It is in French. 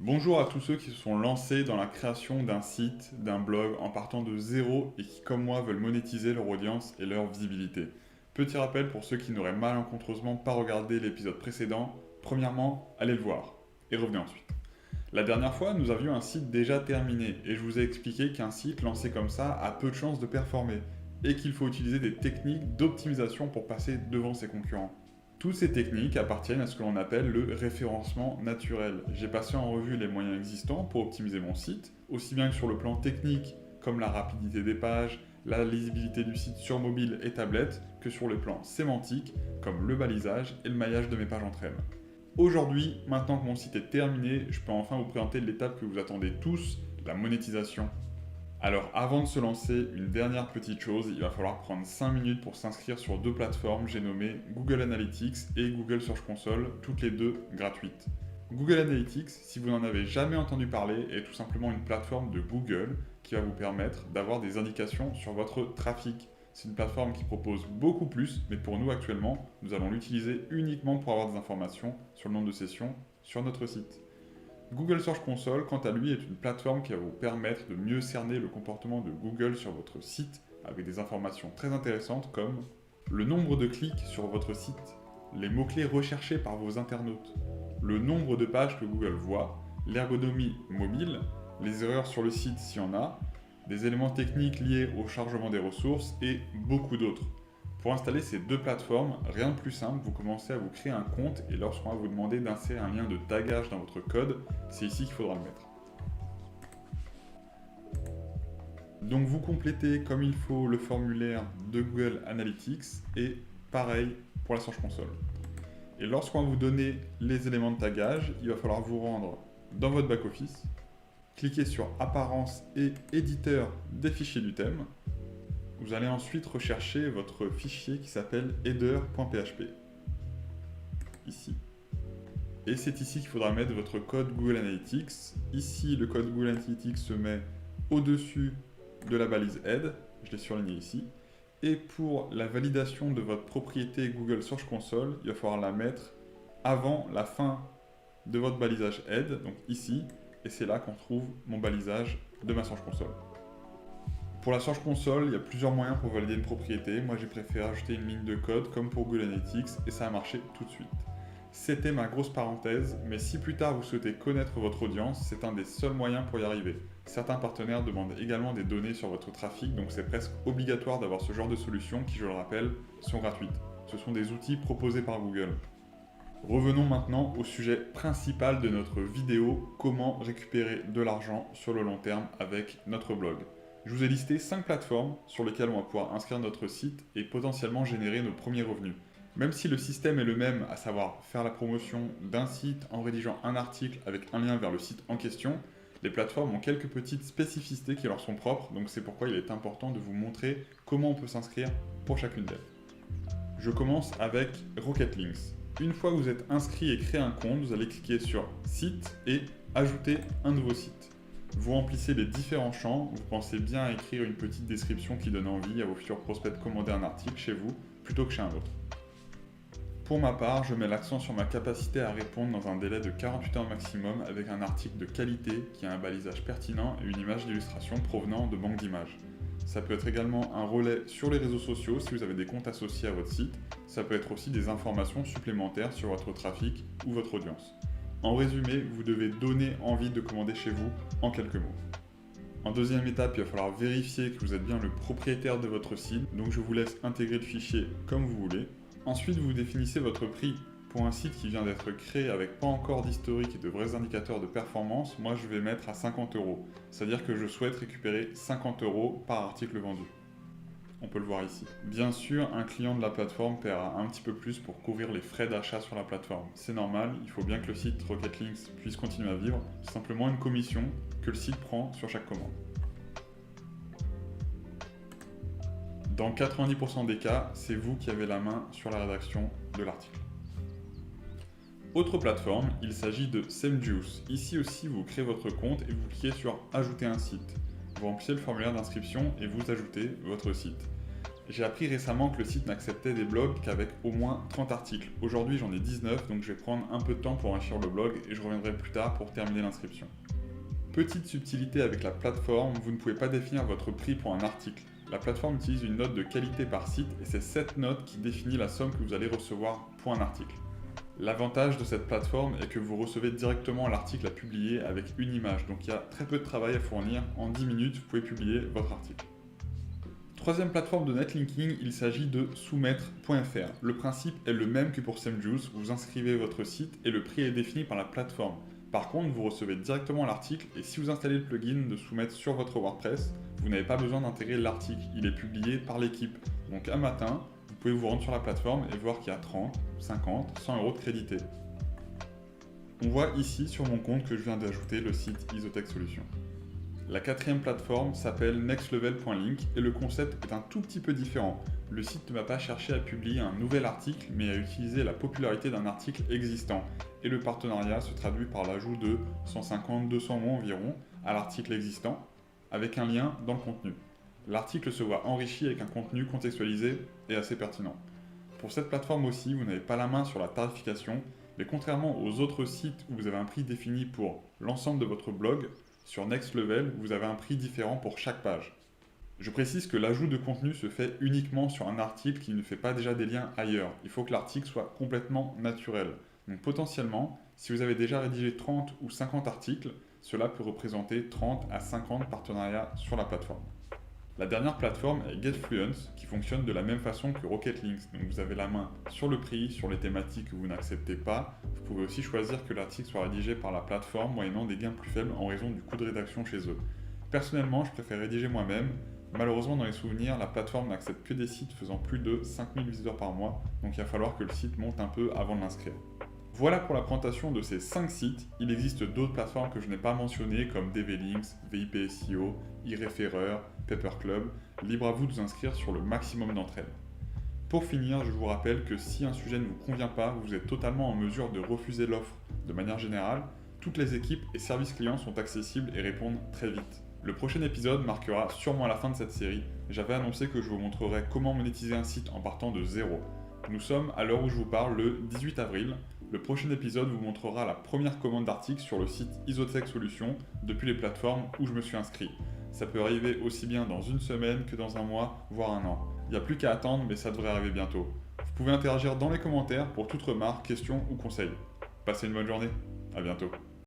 Bonjour à tous ceux qui se sont lancés dans la création d'un site, d'un blog en partant de zéro et qui, comme moi, veulent monétiser leur audience et leur visibilité. Petit rappel pour ceux qui n'auraient malencontreusement pas regardé l'épisode précédent, premièrement, allez le voir et revenez ensuite. La dernière fois, nous avions un site déjà terminé et je vous ai expliqué qu'un site lancé comme ça a peu de chances de performer et qu'il faut utiliser des techniques d'optimisation pour passer devant ses concurrents. Toutes ces techniques appartiennent à ce que l'on appelle le référencement naturel. J'ai passé en revue les moyens existants pour optimiser mon site, aussi bien que sur le plan technique, comme la rapidité des pages, la lisibilité du site sur mobile et tablette, que sur le plan sémantique, comme le balisage et le maillage de mes pages entre elles. Aujourd'hui, maintenant que mon site est terminé, je peux enfin vous présenter l'étape que vous attendez tous, la monétisation. Alors avant de se lancer, une dernière petite chose, il va falloir prendre 5 minutes pour s'inscrire sur deux plateformes, j'ai nommé Google Analytics et Google Search Console, toutes les deux gratuites. Google Analytics, si vous n'en avez jamais entendu parler, est tout simplement une plateforme de Google qui va vous permettre d'avoir des indications sur votre trafic. C'est une plateforme qui propose beaucoup plus, mais pour nous actuellement, nous allons l'utiliser uniquement pour avoir des informations sur le nombre de sessions sur notre site. Google Search Console, quant à lui, est une plateforme qui va vous permettre de mieux cerner le comportement de Google sur votre site avec des informations très intéressantes comme le nombre de clics sur votre site, les mots-clés recherchés par vos internautes, le nombre de pages que Google voit, l'ergonomie mobile, les erreurs sur le site s'il y en a, des éléments techniques liés au chargement des ressources et beaucoup d'autres. Pour installer ces deux plateformes, rien de plus simple, vous commencez à vous créer un compte et lorsqu'on va vous demander d'insérer un lien de tagage dans votre code, c'est ici qu'il faudra le mettre. Donc vous complétez comme il faut le formulaire de Google Analytics et pareil pour la Search Console. Et lorsqu'on va vous donner les éléments de tagage, il va falloir vous rendre dans votre back-office, cliquer sur Apparence et Éditeur des fichiers du thème. Vous allez ensuite rechercher votre fichier qui s'appelle header.php. Ici. Et c'est ici qu'il faudra mettre votre code Google Analytics. Ici, le code Google Analytics se met au-dessus de la balise head. Je l'ai surligné ici. Et pour la validation de votre propriété Google Search Console, il va falloir la mettre avant la fin de votre balisage head, donc ici. Et c'est là qu'on trouve mon balisage de ma Search Console. Pour la Search Console, il y a plusieurs moyens pour valider une propriété. Moi, j'ai préféré ajouter une ligne de code comme pour Google Analytics et ça a marché tout de suite. C'était ma grosse parenthèse, mais si plus tard vous souhaitez connaître votre audience, c'est un des seuls moyens pour y arriver. Certains partenaires demandent également des données sur votre trafic, donc c'est presque obligatoire d'avoir ce genre de solutions qui, je le rappelle, sont gratuites. Ce sont des outils proposés par Google. Revenons maintenant au sujet principal de notre vidéo, comment récupérer de l'argent sur le long terme avec notre blog. Je vous ai listé 5 plateformes sur lesquelles on va pouvoir inscrire notre site et potentiellement générer nos premiers revenus. Même si le système est le même, à savoir faire la promotion d'un site en rédigeant un article avec un lien vers le site en question, les plateformes ont quelques petites spécificités qui leur sont propres, donc c'est pourquoi il est important de vous montrer comment on peut s'inscrire pour chacune d'elles. Je commence avec Rocket Links. Une fois que vous êtes inscrit et créé un compte, vous allez cliquer sur Site et Ajouter un nouveau site. Vous remplissez les différents champs, vous pensez bien à écrire une petite description qui donne envie à vos futurs prospects de commander un article chez vous plutôt que chez un autre. Pour ma part, je mets l'accent sur ma capacité à répondre dans un délai de 48 heures maximum avec un article de qualité qui a un balisage pertinent et une image d'illustration provenant de banques d'images. Ça peut être également un relais sur les réseaux sociaux si vous avez des comptes associés à votre site. Ça peut être aussi des informations supplémentaires sur votre trafic ou votre audience. En résumé, vous devez donner envie de commander chez vous en quelques mots. En deuxième étape, il va falloir vérifier que vous êtes bien le propriétaire de votre site, donc je vous laisse intégrer le fichier comme vous voulez. Ensuite, vous définissez votre prix. Pour un site qui vient d'être créé avec pas encore d'historique et de vrais indicateurs de performance, moi je vais mettre à 50 €. C'est-à-dire que je souhaite récupérer 50 € par article vendu. On peut le voir ici. Bien sûr, un client de la plateforme paiera un petit peu plus pour couvrir les frais d'achat sur la plateforme. C'est normal, il faut bien que le site Rocket Links puisse continuer à vivre. C'est simplement une commission que le site prend sur chaque commande. Dans 90% des cas, c'est vous qui avez la main sur la rédaction de l'article. Autre plateforme, il s'agit de SameJuice. Ici aussi, vous créez votre compte et vous cliquez sur Ajouter un site. Vous remplissez le formulaire d'inscription et vous ajoutez votre site. J'ai appris récemment que le site n'acceptait des blogs qu'avec au moins 30 articles. Aujourd'hui j'en ai 19, donc je vais prendre un peu de temps pour enrichir le blog et je reviendrai plus tard pour terminer l'inscription. Petite subtilité avec la plateforme, vous ne pouvez pas définir votre prix pour un article. La plateforme utilise une note de qualité par site et c'est cette note qui définit la somme que vous allez recevoir pour un article. L'avantage de cette plateforme est que vous recevez directement l'article à publier avec une image, donc il y a très peu de travail à fournir. En 10 minutes, vous pouvez publier votre article. Troisième plateforme de netlinking, il s'agit de soumettre.fr. Le principe est le même que pour SEMJuice, vous inscrivez votre site et le prix est défini par la plateforme. Par contre, vous recevez directement l'article et si vous installez le plugin de soumettre sur votre WordPress, vous n'avez pas besoin d'intégrer l'article, il est publié par l'équipe. Donc un matin, vous pouvez vous rendre sur la plateforme et voir qu'il y a 30, 50, 100 euros de crédité. On voit ici sur mon compte que je viens d'ajouter le site Isotech Solutions. La quatrième plateforme s'appelle nextlevel.link et le concept est un tout petit peu différent. Le site ne va pas chercher à publier un nouvel article, mais à utiliser la popularité d'un article existant. Et le partenariat se traduit par l'ajout de 150-200 mots environ à l'article existant, avec un lien dans le contenu. L'article se voit enrichi avec un contenu contextualisé et assez pertinent. Pour cette plateforme aussi, vous n'avez pas la main sur la tarification, mais contrairement aux autres sites où vous avez un prix défini pour l'ensemble de votre blog, sur Next Level, vous avez un prix différent pour chaque page. Je précise que l'ajout de contenu se fait uniquement sur un article qui ne fait pas déjà des liens ailleurs. Il faut que l'article soit complètement naturel. Donc potentiellement, si vous avez déjà rédigé 30 ou 50 articles, cela peut représenter 30 à 50 partenariats sur la plateforme. La dernière plateforme est GetFluence, qui fonctionne de la même façon que Rocketlinks. Donc vous avez la main sur le prix, sur les thématiques que vous n'acceptez pas. Vous pouvez aussi choisir que l'article soit rédigé par la plateforme moyennant des gains plus faibles en raison du coût de rédaction chez eux. Personnellement, je préfère rédiger moi-même. Malheureusement, dans les souvenirs, la plateforme n'accepte que des sites faisant plus de 5000 visiteurs par mois, donc il va falloir que le site monte un peu avant de l'inscrire. Voilà pour la présentation de ces 5 sites. Il existe d'autres plateformes que je n'ai pas mentionnées comme DVLinks, VIP SEO, eReferrer, Paperclub. Libre à vous de vous inscrire sur le maximum d'entre elles. Pour finir, je vous rappelle que si un sujet ne vous convient pas, vous êtes totalement en mesure de refuser l'offre. De manière générale, toutes les équipes et services clients sont accessibles et répondent très vite. Le prochain épisode marquera sûrement la fin de cette série. J'avais annoncé que je vous montrerai comment monétiser un site en partant de zéro. Nous sommes à l'heure où je vous parle le 18 avril. Le prochain épisode vous montrera la première commande d'articles sur le site Isotech Solutions depuis les plateformes où je me suis inscrit. Ça peut arriver aussi bien dans une semaine que dans un mois, voire un an. Il n'y a plus qu'à attendre, mais ça devrait arriver bientôt. Vous pouvez interagir dans les commentaires pour toute remarque, question ou conseil. Passez une bonne journée, à bientôt.